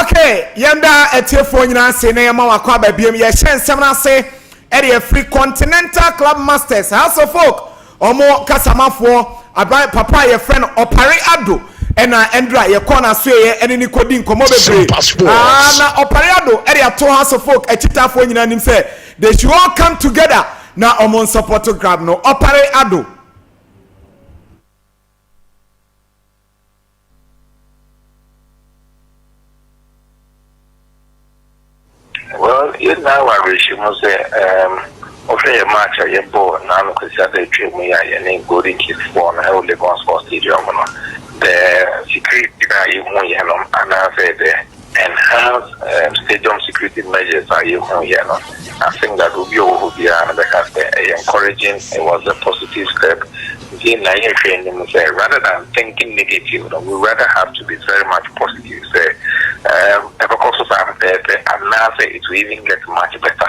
Okay, yanda etiefo nyina se na yema wakwa ba biem ye hye nsem na se area free continental club masters house of folk omo kasamafo abai papa ye friend opare ado ena endra ye corner so ye ene ni kodi nkomo bebre na opare ado area to house of folk etitafo nyina nim se they should all come together na omo support to grab no opare ado. Well, you know, I wish you must say, okay, a match I am born now because I dream me. I name Golden Kids for an old Lagos Sports Stadium. The security that you want, and I said the enhanced stadium security measures are you want, I think that will be over here because they encouraging. It was a positive step. Rather than thinking negative, we rather have to be very much positive. Say, because of that, and now say it will even get much better.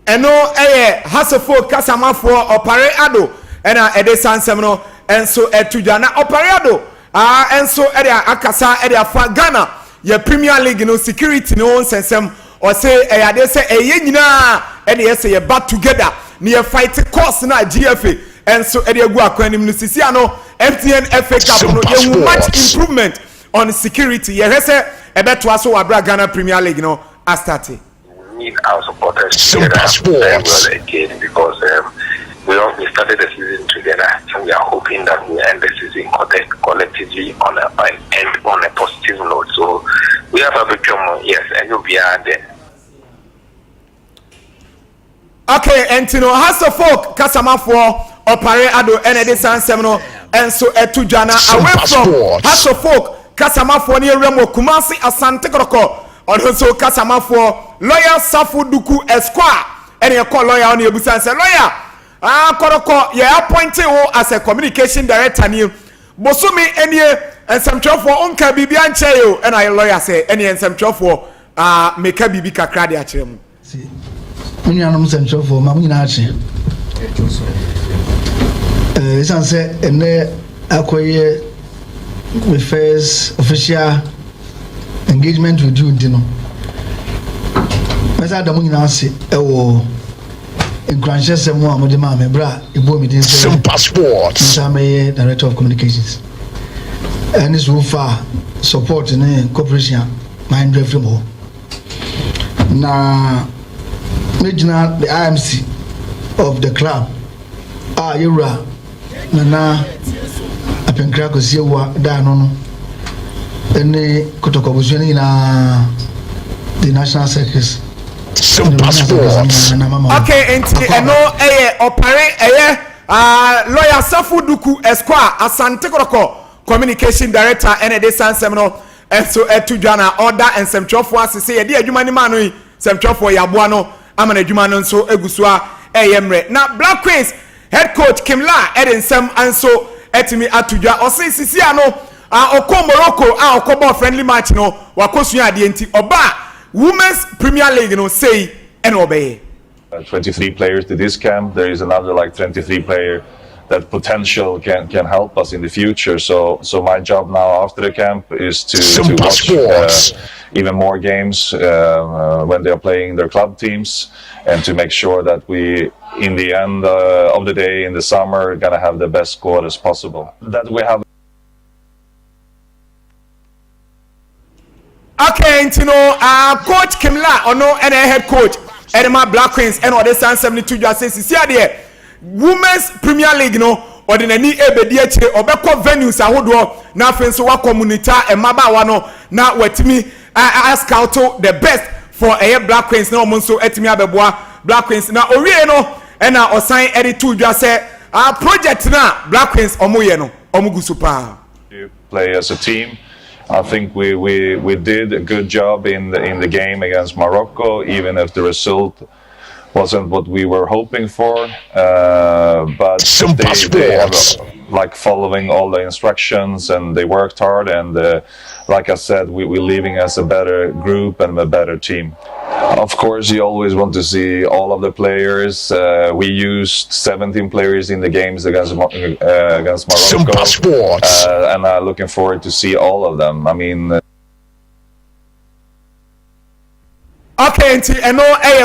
Eno hasofo kasamafo opare ado ena edesan semno enso etujana opare ado enso ede akasa ede afa Ghana ye Premier League no security no sensem o say eyade say eye nyina ene yese ye back together ni fight course na GFA enso ede egu akwanim no sisi ano MTN FA Cup no ye much improvement on security ye hese ebeto aso wabra Ghana Premier League no a started. Need our supporters Sompa well again because we started the season together and we are hoping that we end the season collectively on a positive note. So we have a victory, yes, and you'll be there. Okay, and you know, House of Folk, Kasamafo, Opare Ado, and Edison Semino, and so Etujana away from House of Folk, Kasamafo near Remo Kumasi, Asante Kroko. Also Kasamafo lawyer Safu Duku Esquire and you call lawyer on your business say lawyer Koroko you appointed as a communication director new Bosumi any and some trouble for unka bibi anche you and I lawyer say any and some trouble for make a bibi kakra de achirem see when you am some trouble for mamu nyina achi isan say ene akoye the first official engagement with you dino mesa adamu nyina ase ewo encourage semo amode ma me bra ebo mi din say Sompa Sports director of communications and so far support in cooperation mind drive from home na major the IMC of the club yura na apenkra ko siewa da no any kotokobusheni na the national circus Sompa Sports. Okay, and no opare lawyer Safu Duku Esquire Asante Kroko communication director and Edison Semino and so Etujana order and some chofo asese ye adwuma ni manu yi some chofo yaboa no amana adwuma no so egusua eyemre na Black Queens head coach Kimla Edensem anso etimi atujwa osisi ano oko Morocco okobo friendly match no wakosu ade enti oba Women's Premier League no say and obey 23 players to this camp. There is another like 23 player that potential can help us in the future. So my job now after the camp is to watch even more games when they are playing their club teams and to make sure that we in the end of the day in the summer are gonna have the best squad as possible. That we have. Okay, you know, coach Kimla or no any head coach Edema Black Queens and other 72 just says here Women's Premier League no or the ni ebedi eche obekọ venues ahodo na afenso wa community e mabawa no na wetimi ask out the best for a Black Queens no monso etimi abeboa Black Queens na owie no e na osan edit to just say project na Black Queens omoye no omugu super Play as a team. I think we did a good job in the game against Morocco, even if the result wasn't what we were hoping for. But they have like following all the instructions and they worked hard. And like I said, we're leaving as a better group and a better team. Of course, you always want to see all of the players. We used 17 players in the games against Morocco, Sompa Sports. and I'm looking forward to see all of them. I mean. Okay, nti eno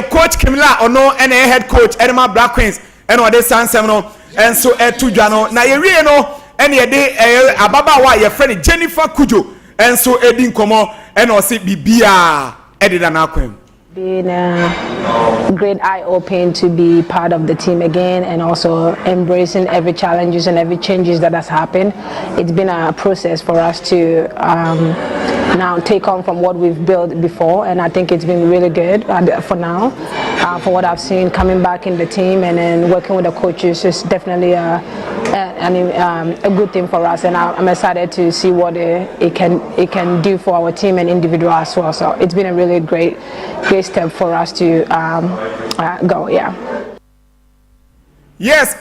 coach Kimla ono ene head coach Edema Black Queens eno ode sansem no enso etudwa no na ye wie no ene ye de ababa ye friend Jennifer Kujo enso edi nkomo ene o se bibia edida na akwem. Been a great eye-opening to be part of the team again and also embracing every challenges and every changes that has happened. It's been a process for us to now take on from what we've built before, and I think it's been really good for now. For what I've seen coming back in the team and then working with the coaches is definitely a good thing for us, and I'm excited to see what it can do for our team and individual as well. So it's been a really great step for us to go. Yeah. Yes,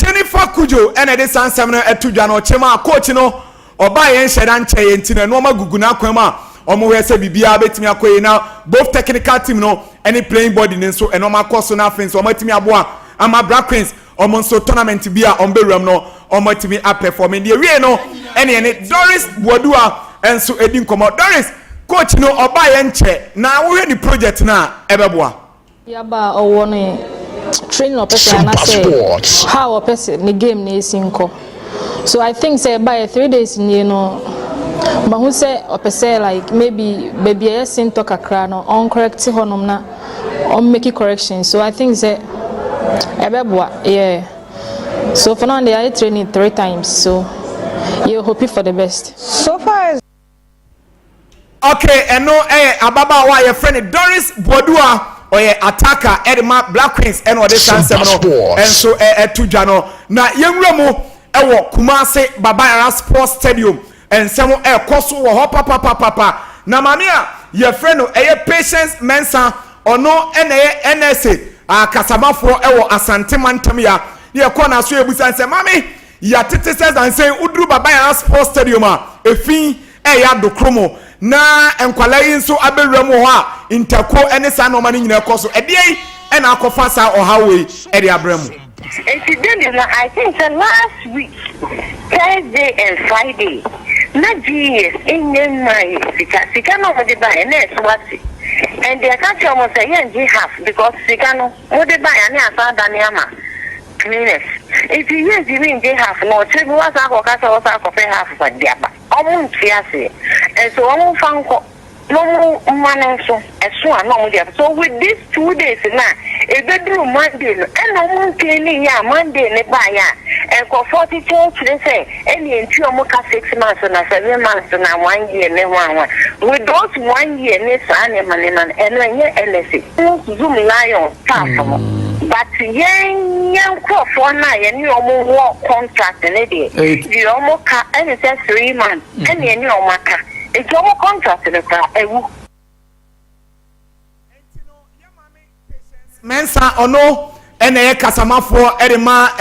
Jennifer Kujo ene de sansem no etudwa no chema coach no oba yen shedan che ntina no magugu na kwema omo we se bibia betimi akoyi na both technical team no any playing body nso eno makoso na fence omo timi aboa ama Black Queens omo nso tournament bia omberam no omo timi a performing the we no ene Doris Bodua enso edi nkomo Doris coach no oba yen che na wo ni project na ebeboa yaba owo no training or person na say how a person the game na esinko. So I think say by 3 days you know but who say or person like maybe a sin talk akra no on correct honom na on make correction. So I think say ebeboa yeah. So for now they are training 3 times, so you're hoping for the best. So far okay, and no ababa wa your friend Doris Bodua or attacker Edema Black Queens and what they sansem no and so etudwa no na yenwramo ewo Kumase Babara Sports Stadium and some koso wo ho papa na mamia your friend no Patience Mensa ono NSA akasamafo ewo Asante Mantam ya ye kona so ebusan se mami ya tete says and say udru Babara Sports Stadium efin ya dokromo na enkwalai nso abewram ho a intako ene sa no mani nyina koso edie ena akofa sa ohawe ede abramu. I think the last week Thursday and Friday na GS in my sika no mo de ba ene swati and they can't almost say yen half because sika no mo de ba ane asa daniama cleaners if you use the half no check was a half for diaba and so I'm fanko no man so so with these 2 days now a bedroom Monday and no one cleaning ya Monday ne buy and for 42 they say any into 6 months and 7 months and 1 year ne one with those 1 year ne and LSE zoom lion platform. But young for now, and you almost work contract and it. You almost and it says 3 months, and you know, Maka. It's almost contract in the car. Mensa ono ene kasamafo edema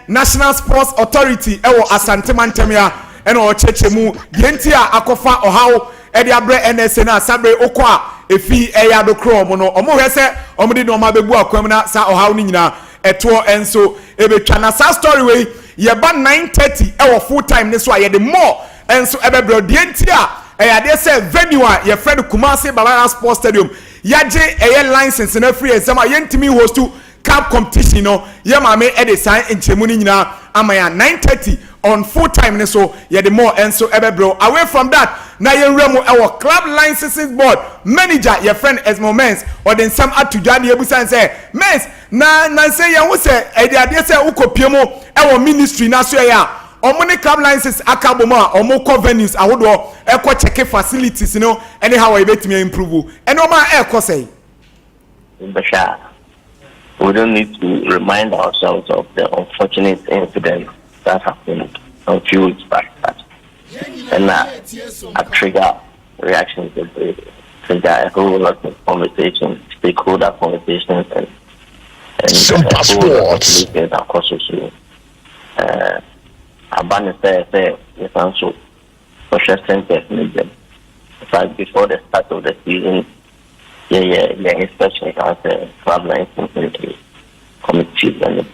National Sports Authority ewo Asante Mantam ya ene o chechemu yenti a akofa ohaw ede abre NSA na sabre okwa efi eyado krom no omo hwese omo de no ma bebu akwam na sa ohaw ni nyina eto enso ebetwa na sa story we ye ba 9:30 ewo full time ne so a ye de more enso ebebro de enti a eyade se venue a ye friend Kumase Babara Sports Stadium yaje license na free exam a yentimi host to cup competition no ye mame e de sign enchemu ni nyina amaya 9:30 on full time ne so ye de more enso ebebro away from that na ye nremu our club licensing board manager your friend Esmo Mens or then some atudwa na ebusan say Mens na say ye wo say e de ade say ukopiemo our ministry na so ya omuni club license akabomo a omo co venues ahodo e check facilities no anyhow we betimi improve and oma e say we don't need to remind ourselves of the unfortunate incident that happened a few weeks back. And a trigger reactions, trigger a whole lot of conversations, stakeholder conversations, and Sompa Sports. Across issue. Abandon say yes, also social centers. In fact, before the start of the season, inspection as a club licensing committee and the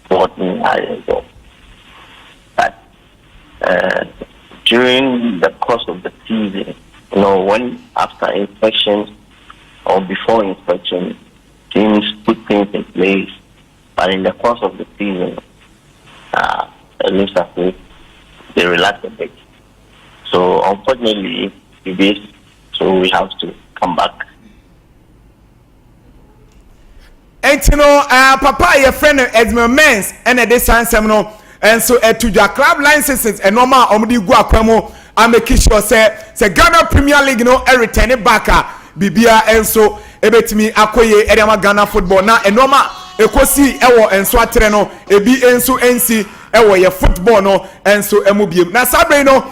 board in Ireland. But during the course of the season, when after inspection or before inspection, teams put things in place, but in the course of the season, it looks as if they relax a bit. So unfortunately, it is. So we have to come back. And Papa, your friend Edmund Mens, and at this time, and so to your club licenses and normal Omdi Guaquemo, I make sure say Ghana Premier League, return it back. Bibia and so ebetimi akoye edema Ghana football na enoma ekosi ewo enso atere no ebi enso ensi ewo ye football no enso emubiem na sabre no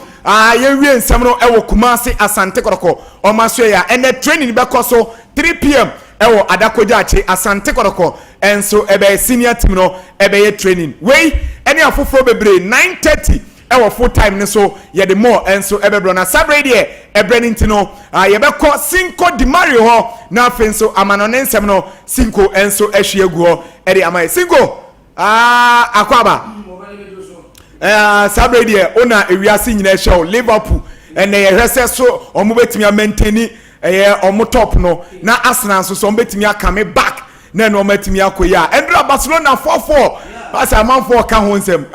ye wie nsem no ewo Kumasi Asante Koroko o maso ya ene training be koso 3 p.m. ewo Adakoja achi Asante Koroko enso ebe senior team no ebe ye training we ene afoforo bebre 9:30 ewo full time ne so ye de more enso ebebro na sabre de ebreni ntino ye be ko Cinco di Mario ho na afenso amano ne nsem no Cinco enso ehwiegu ho e de amai Cinco akwaba sabre de ona ewiase nyina ehwe Liverpool ene ye hwese so omo betimi maintain omo top no na Arsenal so omo betimi akame back na no betimi akoya endra Barcelona 4-4 pass amam 4 ka ho nsem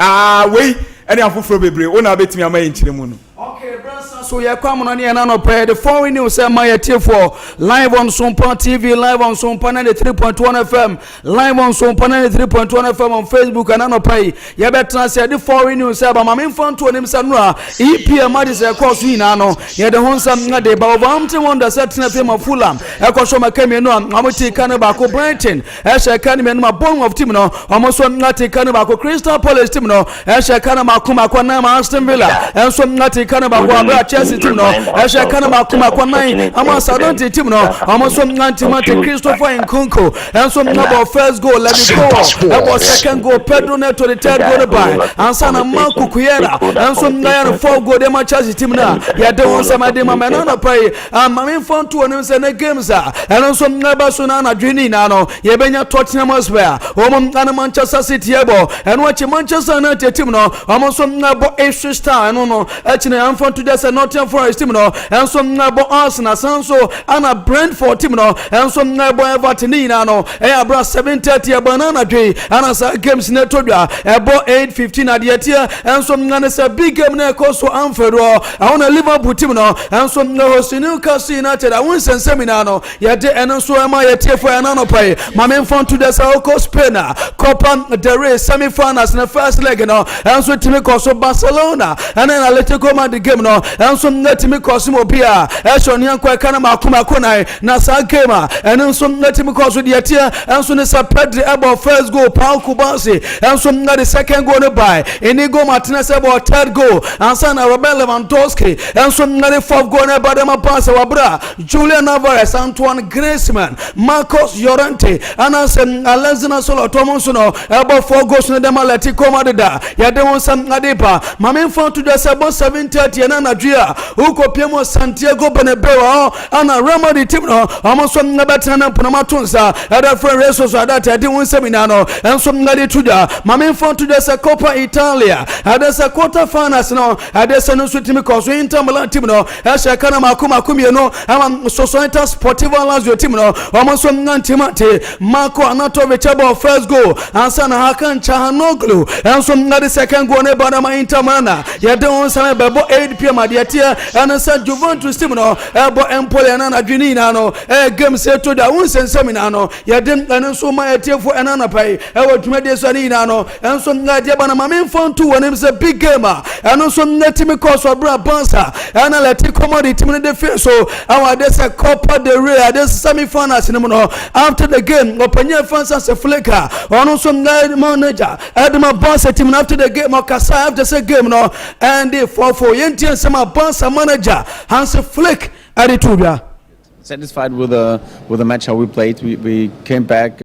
wei any afoforo bebre ona betimi amaye nchiremu no. Okay, brother, so you come on here and pray the following news my for live on Sompa TV, live on Sompa 93.1 FM, live on Sompa 93.1 FM on Facebook and no pay. You better say the following news about my infant to him sanra EPM madis across no. You the hon some de bawamte wonder certain film of Fulham. Ekosho makemi no amuti kanabako Brighton. Esha kanime no bone of team no almost ngati kanabako Crystal Palace team no. Esha kanabakuma kwa na Aston Villa. And so ngati kanabako Chelsea team no. Esha kanabakuma kwa nine. Ama Southampton team no. Almost ngati Mate Christopher Nkunku. And so about first goal let me go. About second goal Pedro Neto the third goal by. And sana Marco Kuyera. And so ngaya 4 goal de Chelsea team na. Ya de won sama de mama na pray. Mama infant to them say na games and so ngaba so na dwini na no. Ye benya Tottenham Hotspur. Omo na Manchester City ebo. And watch Manchester United team no. Omo so ngabo Ipswich Town no. Actually infant to just Nottingham Forest team no. And so ngabo Arsenal so ana Brentford team no. And so ngabo Everton na no. Abra 7:30 banana day. And sa games na todwa ebo 8:15 at year. And so ngane say big game na so Anfield. I want Liverpool team no. And so host Newcastle United. I want seminar no. Ya de and so am I for anano pay. My main fun to the South Spain. Copa del Rey semi-finals in the first leg no. And so team so Barcelona. And then Atletico Madrid game no. And so team Cosimo Pia. Eshon Yankwa Kanama Kuma Konai. Nasa Kema. And then so team cause with the atia. And so Nessa Pedri about first goal. Paul Kubasi. And so the second goal by. Inigo Martinez about third goal. And so Robert Lewandowski. And so the fourth goal by them pass Wabra. Julian Alvarez, Antoine Griezmann, Marcos Llorente, and Alexander Solo Tomonsono, about 4 goals in the Atletico Madrid. Ya de won some Adepa. Mamen found to the about 7:30 and Nigeria. Who copiamo Santiago Bernabeu and a Real Madrid team no. Almost some Nabatana Panamatunsa. Other friend Resos that I didn't seminano and some Nadi Tuda. Mamen found to the Coppa Italia. There's a quarter finals no. There's a no team because we Inter Milan team no. As a Kanama Kumia no. I'm Societa Sportiva Lazio team no. Almost some Nantimate. Marco Anatovic about first goal. And Sana Hakan Chahanoglu. And some Nadi second goal about my Inter Milan. Ya don't say about 8 p.m. at the year. And I said Juventus team no. About Empoli and Adrinina no. Game set to the Wins and Seminano. Ya didn't and so my team for another pay. I would make this no. And some Nadia Banamamin phone too. And it's a big gamer. And also Netimi cause for Bra Bansa. And I let it come out in the field. So our there's a Copa del Rey. There's semi-finals in the mono. After the game, Openya fans as a flicker. On also manager. Adama Bansa team after the game. Makasa after the game no. And they for Yentian Sama Bansa manager. Hans Flick attitude. Satisfied with the match how we played. We came back.